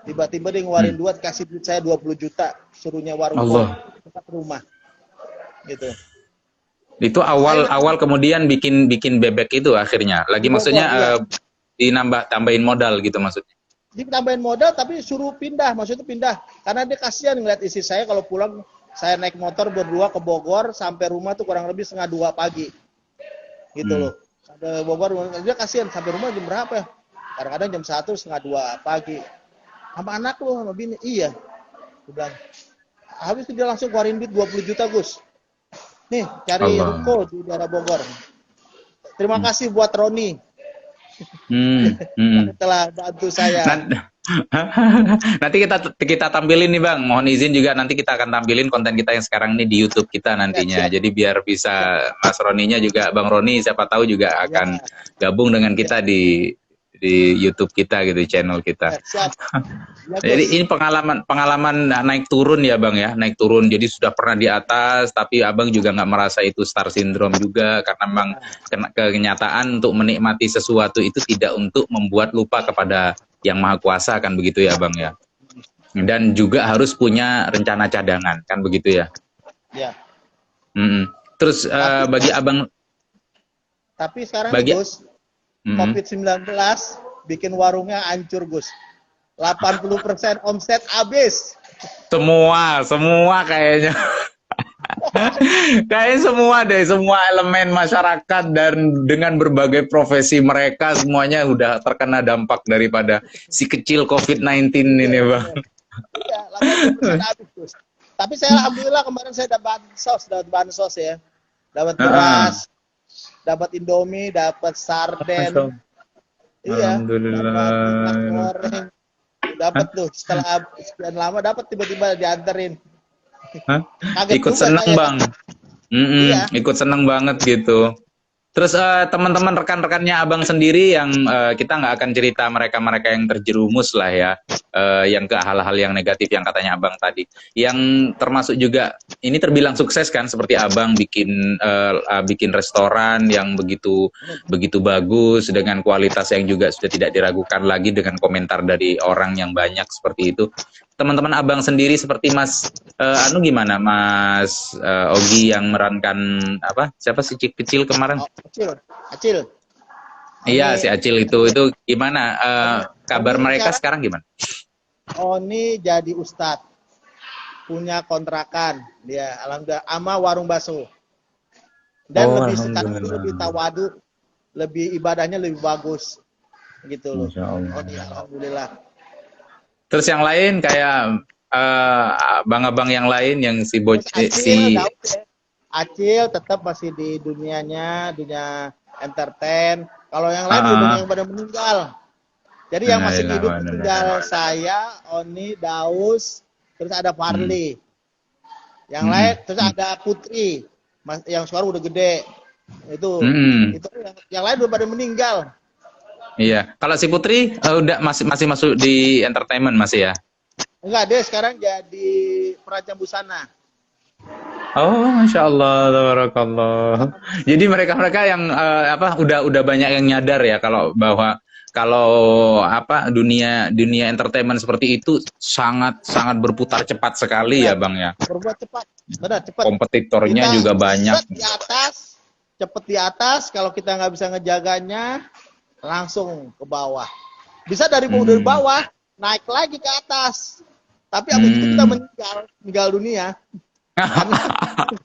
Tiba-tiba dia Hmm. ngeluarin duit, kasih duit saya 20 juta, suruhnya warung Allah. tempat rumah, gitu. Itu awal kemudian bikin bebek itu akhirnya. Lagi di Bogor, maksudnya iya. tambahin modal gitu maksudnya. Ditambahin modal tapi suruh pindah, maksudnya pindah. Karena dia kasihan ngeliat istri saya kalau pulang, saya naik motor berdua ke Bogor, sampai rumah tuh kurang lebih 1:30 pagi. Gitu Hmm. loh. Sampai Bogor, dia kasihan, sampai rumah jam berapa ya? Kadang-kadang jam 1, 1:30 pagi. Sama anak lu, sama bini. Iya. Gue bilang, habis itu dia langsung keluarin duit 20 juta, Gus. Nih, cari Allah. ruko di daerah Bogor. Terima Hmm. kasih buat Roni Hmm. yang Hmm. telah bantu saya. Nanti, nanti kita tampilin nih Bang. Mohon izin juga nanti kita akan tampilin konten kita yang sekarang ini di YouTube kita Ya, nantinya. siap, Jadi biar siap. bisa Mas Roninya juga, Bang Roni siapa tahu juga Ya, akan gabung dengan ya, kita di YouTube kita gitu, di channel kita. ya, siap. Ya, Jadi Gus. ini pengalaman naik turun ya Bang ya, naik turun. Jadi sudah pernah di atas, tapi Abang juga nggak merasa itu star syndrome juga, karena memang kenyataan untuk menikmati sesuatu itu tidak untuk membuat lupa kepada Yang Maha Kuasa, kan begitu ya Bang ya. Dan juga harus punya rencana cadangan, kan begitu ya. Ya. Mm-mm. Terus Tapi bagi Abang, sekarang nih, bagi, Gus, mm-mm. COVID-19 bikin warungnya hancur, Gus. 80% omset habis. semua kayaknya. Kayaknya semua deh, semua elemen masyarakat dan dengan berbagai profesi mereka semuanya udah terkena dampak daripada si kecil COVID-19 ini, Iya, Bang. iya, 80% habis, Gus. Tapi saya alhamdulillah kemarin saya dapat bansos ya. Dapat Heeh. beras, dapat Indomie, dapat sarden, iya, dapat minyak Alhamdulillah. goreng, dapat tuh setelah sekian lama dapat tiba-tiba dianterin. Hah? Kaget Ikut juga seneng, saya kan. Bang. Iya. Ikut seneng banget gitu. Terus teman-teman rekan-rekannya Abang sendiri yang kita nggak akan cerita mereka-mereka yang terjerumus lah ya, yang ke hal-hal yang negatif yang katanya Abang tadi, yang termasuk juga ini terbilang sukses kan, seperti Abang bikin restoran yang begitu begitu bagus dengan kualitas yang juga sudah tidak diragukan lagi dengan komentar dari orang yang banyak seperti itu. Teman-teman Abang sendiri seperti Mas gimana Mas Ogi yang merankan apa? Siapa sih kecil kemarin? Oh, kecil, kecil. Iya, si Oni, Acil itu gimana? Kabar Oni mereka sekarang, sekarang gimana? Oni jadi ustadz, punya kontrakan, dia alhamdulillah ama warung bakso. Dan Oh, lebih sekarang alhamdulillah. lebih tawadu, lebih ibadahnya lebih bagus, gitu loh. Masya Allah. Oni alhamdulillah. Terus yang lain kayak abang-abang yang lain yang Terus Acil, si Daud ya. Acil tetap masih di dunianya, dunia entertain. Kalau yang lain udah banyak yang pada meninggal. Jadi yang masih hidup tinggal saya, Oni, Daus, terus ada Farli. Yang lain terus ada Putri, yang sekarang udah gede. Itu yang lain udah pada meninggal. Iya. Kalau si Putri udah masih masuk di entertainment masih ya? Enggak, dia sekarang jadi perancang busana. Oh, Masya Allah, tabarakallah. Jadi mereka-mereka yang udah banyak yang nyadar ya bahwa dunia entertainment seperti itu sangat sangat berputar cepat sekali ya, Bang ya. Berbuat cepat, benar cepat. Kompetitornya Kita juga banyak. Cepet di atas. Kalau kita nggak bisa ngejaganya, langsung ke bawah. Bisa dari bawah naik lagi ke atas. Tapi abis itu kita meninggal dunia.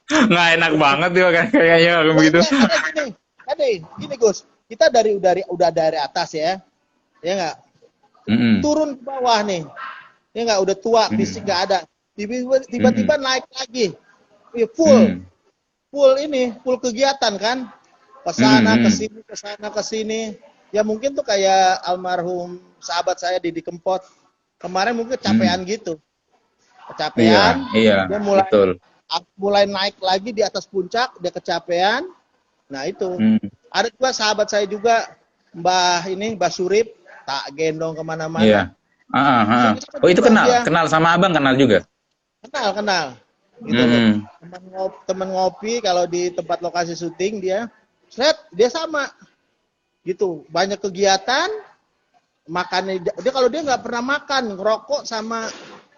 Nggak enak banget ya kayaknya begitu. Gini Gus, kita udah dari atas ya nggak, turun ke bawah nih, ya nggak, udah tua, fisik nggak ada, tiba-tiba naik lagi, full kegiatan kan, kesana kesini, ya mungkin tuh kayak almarhum sahabat saya Didi Kempot kemarin mungkin kecapean gitu. Kecapean, iya, dia mulai naik lagi di atas puncak, dia kecapean. Nah itu, ada juga sahabat saya juga, Mbah Surip, tak gendong kemana-mana. Iya. Oh itu kenal sama abang, kenal juga? Kenal. Gitu teman ngopi kalau di tempat lokasi syuting dia sama. Gitu, banyak kegiatan, makannya dia kalau dia nggak pernah makan, ngerokok sama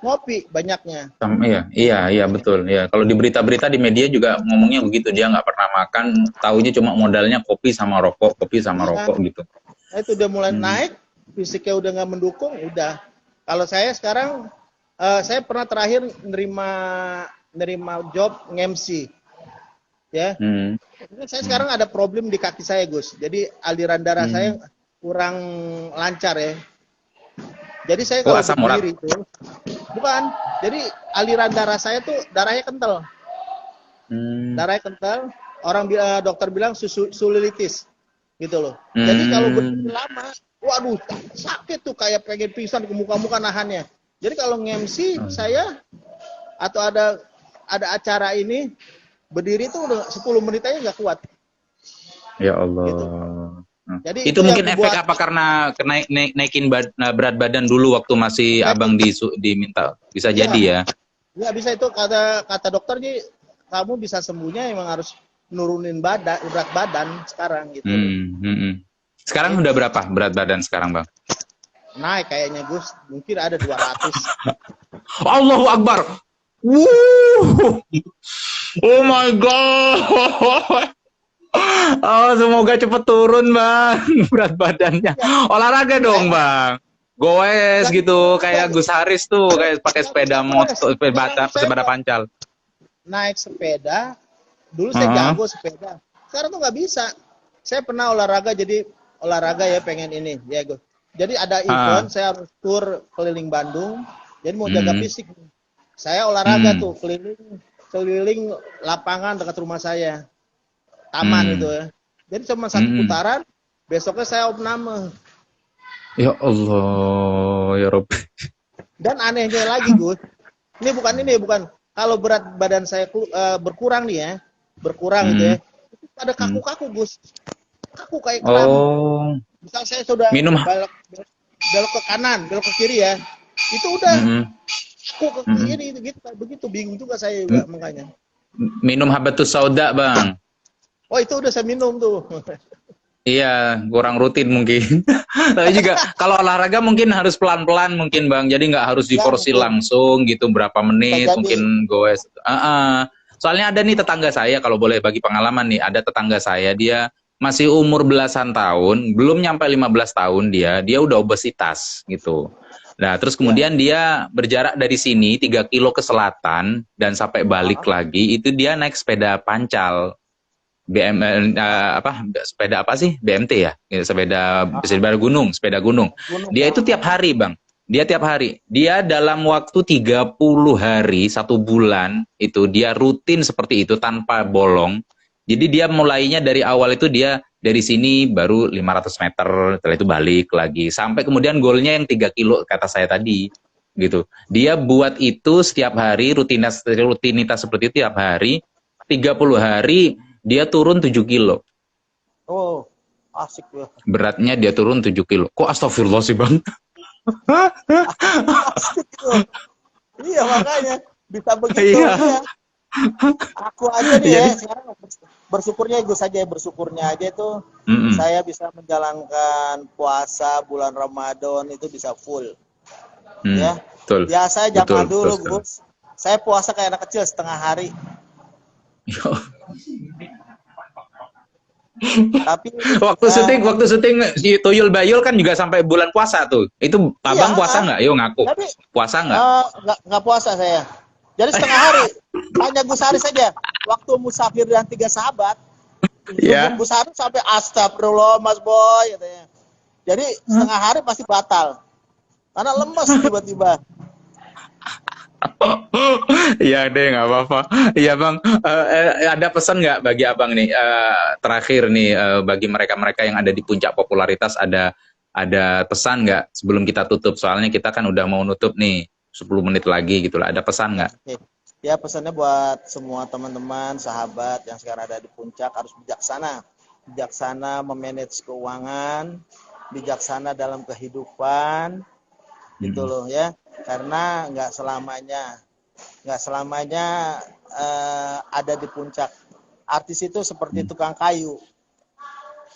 ngopi banyaknya. Iya, iya, iya betul. Ya, kalau di berita-berita di media juga ngomongnya begitu. Dia nggak pernah makan, taunya cuma modalnya kopi sama rokok, kopi sama Iya, rokok gitu. nah itu udah mulai Hmm. naik, fisiknya udah nggak mendukung, udah. Kalau saya sekarang, saya pernah terakhir nerima nerima job nge-MC, ya. Hmm. Ini saya Hmm. sekarang ada problem di kaki saya, Gus. Jadi aliran darah Hmm. saya kurang lancar ya. Jadi saya Oh, kalau asam urat. berdiri itu, bukan. Jadi aliran darah saya tuh darahnya kental. Hmm. Darahnya kental. Dokter bilang susulitis gitu loh. Jadi kalau berdiri Hmm. lama, waduh sakit tuh kayak pengen pingsan ke muka-muka nahannya. Jadi kalau nge-MC saya atau ada acara ini berdiri tuh udah 10 menit aja nggak kuat Ya gitu. Allah. Hmm. Jadi Itu itu yang mungkin efek membuat apa karena naikin berat badan dulu waktu masih abang diminta. Bisa iya, jadi ya. ya bisa itu kata kata dokter nih kamu bisa sembuhnya emang harus nurunin berat badan sekarang gitu loh. Hmm. Hmm. Hmm. Sekarang Gitu. udah berapa berat badan sekarang, Bang? Naik kayaknya Gus, mungkin ada 200. Allahu Akbar. Wuh. Oh my God. Oh, semoga cepet turun, Bang. Berat badannya. Ya, Olahraga dong, saya Bang. Goes nggak gitu, saya kayak Gus Haris tuh, kayak pakai nggak sepeda bisa goes. motor, Sekarang saya sepeda mau pancal. naik sepeda, dulu saya Heeh. jago sepeda. Sekarang tuh nggak bisa. Saya pernah olahraga jadi olahraga ya pengen ini, ya Gus. Jadi ada event, Ah. saya harus tur keliling Bandung. Jadi mau jaga Hmm. fisik. Saya olahraga Hmm. tuh keliling lapangan dekat rumah saya, taman itu Hmm. ya. Jadi cuma satu Hmm. putaran, besoknya saya opname. Ya Allah, ya Rob. Dan anehnya lagi Gus, ini bukan kalau berat badan saya berkurang nih ya, berkurang gitu Hmm. ya. Itu pada Hmm. kaku-kaku Gus, kaku kayak kram. Oh. Misal saya sudah Minum. belok ke kanan, belok ke kiri ya, itu udah Hmm. kaku ke Hmm. kiri gitu, begitu bingung juga saya juga makanya. Minum habatus sauda, Bang. Oh itu udah saya minum tuh. Iya, kurang rutin mungkin. Tapi juga kalau olahraga mungkin harus pelan-pelan mungkin Bang. Jadi nggak harus Ya diforsi mungkin langsung gitu berapa bisa menit jadi. mungkin goes. Soalnya ada nih tetangga saya kalau boleh bagi pengalaman nih, ada tetangga saya dia masih umur belasan tahun, belum nyampe 15 tahun dia udah obesitas gitu. Nah, terus Ya. kemudian dia berjarak dari sini 3 kilo ke selatan dan sampai balik Ah, lagi itu dia naik sepeda pancal. Sepeda apa sih? BMT ya, ah, sepeda gunung. gunung Dia ya. itu tiap hari, Bang. Dia tiap hari. Dia dalam waktu 30 hari, 1 bulan itu dia rutin seperti itu tanpa bolong. Jadi dia mulainya dari awal itu dia dari sini baru 500 meter, setelah itu balik lagi sampai kemudian golnya yang 3 kilo kata saya tadi gitu. Dia buat itu setiap hari, rutinitas seperti itu tiap hari. 30 hari dia turun 7 kilo. Oh asik ya. Beratnya dia turun 7 kilo. Kok astagfirullah sih, Bang? Asik tuh. Iya makanya bisa begitu Iya. iya. Aku aja nih ya Jadi, sekarang bersyukurnya Gus aja bersyukurnya aja itu mm-mm. saya bisa menjalankan puasa bulan Ramadan itu bisa full ya. Betul. Biasa Betul, zaman betul dulu sekali. Gus, saya puasa kayak anak kecil setengah hari. Tapi Waktu syuting si Tuyul Bayul kan juga sampai bulan puasa tuh. Itu iya, Abang puasa nggak? Yo ngaku. tapi Puasa nggak? nggak puasa saya. Jadi setengah hari. Tanya Gus Haris saja. Waktu musafir dan 3 sahabat, Ya. Gus Haris sampai astagfirullah Mas Boy katanya. Jadi setengah hari pasti batal. Karena lemes tiba-tiba. Iya deh, nggak apa-apa. Iya Bang, ada pesan nggak bagi Abang nih, terakhir nih, bagi mereka-mereka yang ada di puncak popularitas, ada pesan nggak sebelum kita tutup? Soalnya kita kan udah mau nutup nih, 10 menit lagi gitu lah. Ada pesan nggak? Oke. Ya pesannya buat semua teman-teman, sahabat yang sekarang ada di puncak harus bijaksana. Bijaksana memanage keuangan, bijaksana dalam kehidupan, gitu loh ya. Karena nggak selamanya ada di puncak. Artis itu seperti tukang kayu.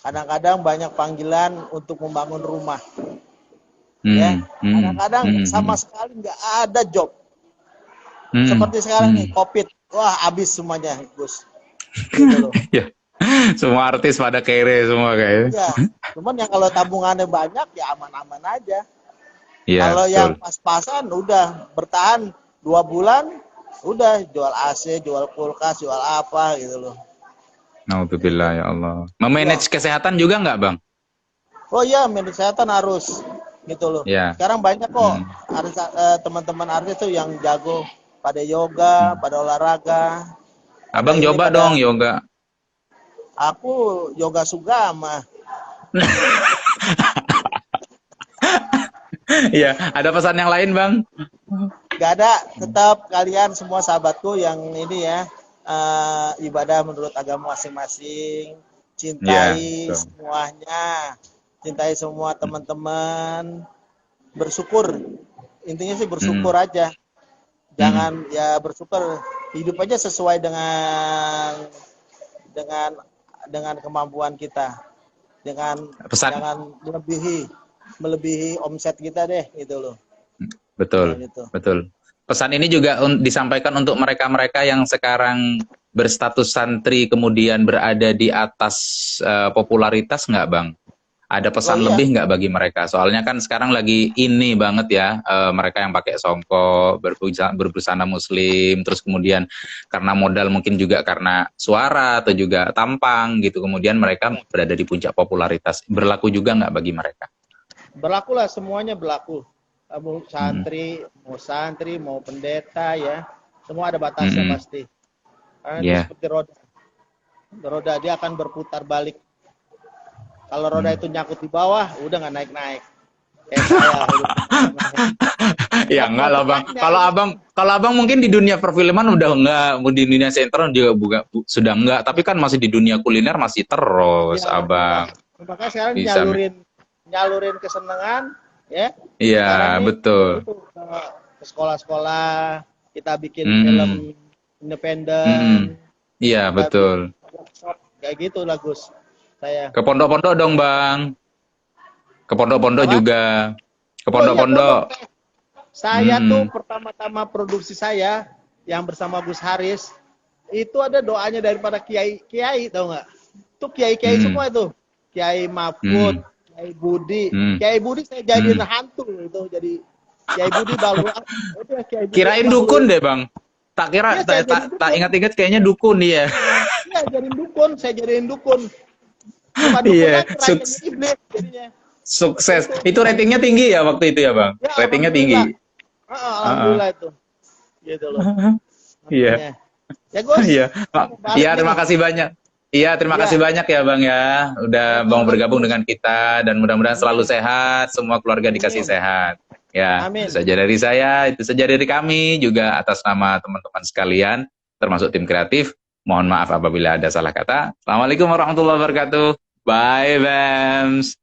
Kadang-kadang banyak panggilan untuk membangun rumah. Ya, Hmm. kadang-kadang Hmm. sama sekali nggak ada job. Hmm. Seperti sekarang nih, COVID. Wah, habis semuanya, Gus. Gitu loh. Ya, semua artis pada kere semua kayaknya. Iya. Cuman yang kalau tabungannya banyak ya aman-aman aja. Iya, Kalau betul. yang pas-pasan udah bertahan 2 bulan, udah jual AC, jual kulkas, jual apa gitu loh. Nauzubillah ya Allah. Iya. Memanage kesehatan juga nggak, Bang? Oh iya, medis kesehatan harus gitu loh. Ya. Sekarang banyak kok Hmm. teman-teman artis tuh yang jago pada yoga, Hmm. pada olahraga, pada Abang ini coba dong pada yoga. aku yoga sugama. Iya, ada pesan yang lain, Bang? Gak ada, tetap kalian semua sahabatku yang ini ya ibadah menurut agama masing-masing, Iya, cintai betul. semuanya, cintai semua teman-teman, bersyukur, intinya sih Hmm. bersyukur aja, Hmm. jangan ya bersyukur, hidup aja sesuai dengan dengan kemampuan kita, dengan Pesan jangan melebihi omset kita deh gitu loh, ya betul, gitu. betul. Pesan ini juga disampaikan untuk mereka-mereka yang sekarang berstatus santri kemudian berada di atas popularitas nggak, Bang? Ada Oh pesan iya, lebih nggak bagi mereka? Soalnya kan sekarang lagi ini banget ya, mereka yang pakai songkok, berbusana muslim, terus kemudian karena modal mungkin juga karena suara atau juga tampang gitu, kemudian mereka berada di puncak popularitas. Berlaku juga nggak bagi mereka? berlakulah semuanya berlaku. Kamu Mm, santri, mau pendeta ya, semua ada batasnya mm, pasti. Karena itu yeah. seperti roda, roda dia akan berputar balik. Kalau roda Mm. itu nyangkut di bawah, udah nggak naik-naik. Kayak saya, udah nggak naik. Ya enggak lah bang. Makanya ini Kalau abang mungkin di dunia perfilman udah enggak, di dunia sinetron juga sudah enggak. Tapi kan masih di dunia kuliner masih terus ya itulah. abang Makanya sekarang bisa. nyalurin kesenangan, ya. Iya Sekarang nih betul. itu ke sekolah-sekolah, kita bikin Mm-mm. film Mm-mm. independen, Iya kita betul. bikin workshop kayak gitu lah Gus. Saya Ke pondok-pondok dong bang. Ke pondok-pondok apa? juga. Ke Oh iya pondok-pondok. pondok. Saya tuh Mm-mm. pertama-tama produksi saya yang bersama Gus Haris itu ada doanya daripada kiai tau nggak? Itu kiai Mm. semua itu. Kiai Mahfud, Mm. Kiai Budi. Mm. Kiai Budi saya jadiin Mm. hantu itu jadi Kiai Budi baru itu ya Kiai Budi Kirain baru. dukun deh bang. Tak kira, Iya saya jadiin tak dukun. ingat-ingat kayaknya dukun dia. Iya saya jadiin dukun. Bukan dukun Iya, lagi rakyatnya iblis jadinya. sukses. Itu. Itu ratingnya tinggi ya waktu itu ya bang? Ya Ratingnya tinggi. alhamdulillah. Heeh. Alhamdulillah itu. Gitu loh. Iya, Makanya. Ya Gus, iya. balik Iya, terima nih. kasih banyak. Iya, terima kasih Iya, banyak ya Bang ya. Udah Bang sama-sama bergabung Gus. dengan kita dan mudah-mudahan selalu Amin. sehat, semua keluarga dikasih Amin. sehat. Ya, itu Amin. saja dari saya, itu saja dari kami juga atas nama teman-teman sekalian, termasuk tim kreatif. Mohon maaf apabila ada salah kata. Assalamualaikum warahmatullahi wabarakatuh. Bye, Bams.